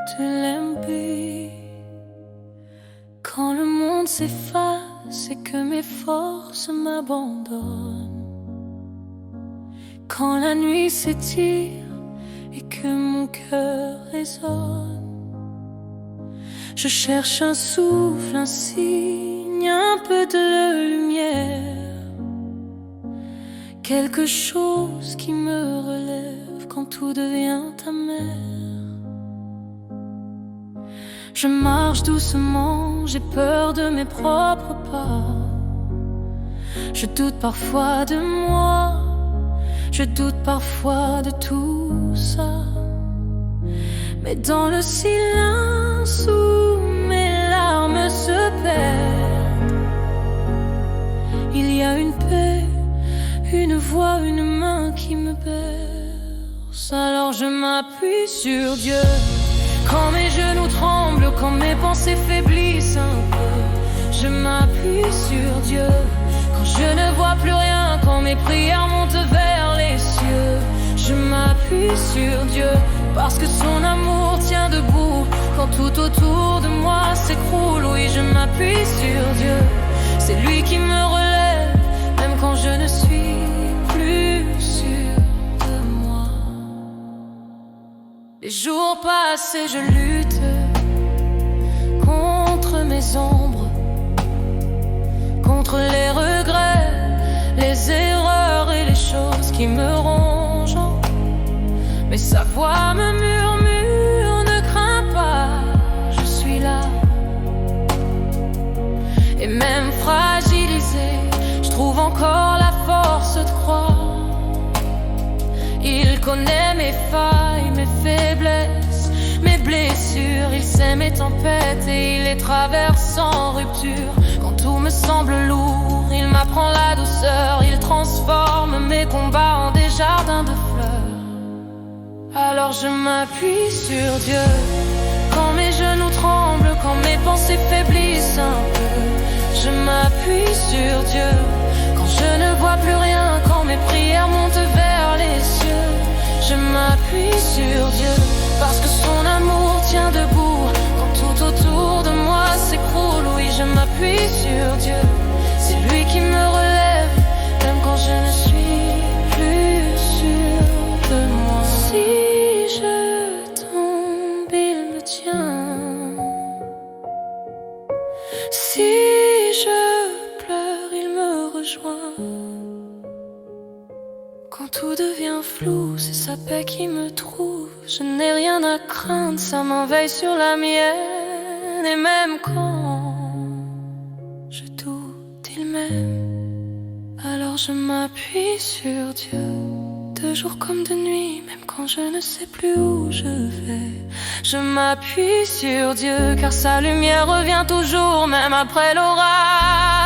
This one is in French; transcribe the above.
de l'aimer. Quand le monde s'efface et que mes forces m'abandonnent, quand la nuit s'étire et que mon cœur résonne, je cherche un souffle, un signe, un peu de lumière, quelque chose qui me relève quand tout devient amer. Je marche doucement, j'ai peur de mes propres pas. Je doute parfois de moi, je doute parfois de tout ça. Mais dans le silence où mes larmes se perdent, il y a une paix, une voix, une main qui me berce. Alors je m'appuie sur Dieu quand mes genoux tremblent, quand mes pensées faiblissent un peu. Je m'appuie sur Dieu quand je ne vois plus rien, quand mes prières montent vers les cieux. Je m'appuie sur Dieu parce que son amour tient debout quand tout autour de moi s'écroule. Oui, je m'appuie sur Dieu, c'est lui qui me relève, même quand je ne suis plus sûre de moi. Les jours passent et je lutte contre mes ombres, contre les regrets, les erreurs et les choses qui me rongent. Mais sa voix me murmure, ne crains pas, je suis là. Et même fragilisé, je trouve encore la force de croire. Il connaît mes failles, mes faiblesses, mes blessures. Il sait mes tempêtes et il les traverse sans rupture. Quand tout me semble lourd, il m'apprend la douceur. Il transforme mes combats en des jardins de fleurs. Alors je m'appuie sur Dieu quand mes genoux tremblent, quand mes pensées faiblissent un peu. Je m'appuie sur Dieu quand je ne vois plus rien, quand mes prières montent vers les cieux. Je m'appuie sur Dieu parce que son amour tient debout quand tout autour de moi s'écroule. Oui, je m'appuie sur Dieu, c'est lui qui me relève, même quand je ne suis plus sûre de moi. Si je tombe, il me tient. Si je pleure, il me rejoint. Quand tout devient flou, c'est sa paix qui me trouve. Je n'ai rien à craindre, sa main veille sur la mienne. Et même quand je doute, il m'aime. Alors je m'appuie sur Dieu, de jour comme de nuit, même quand je ne sais plus où je vais. Je m'appuie sur Dieu, car sa lumière revient toujours, même après l'orage.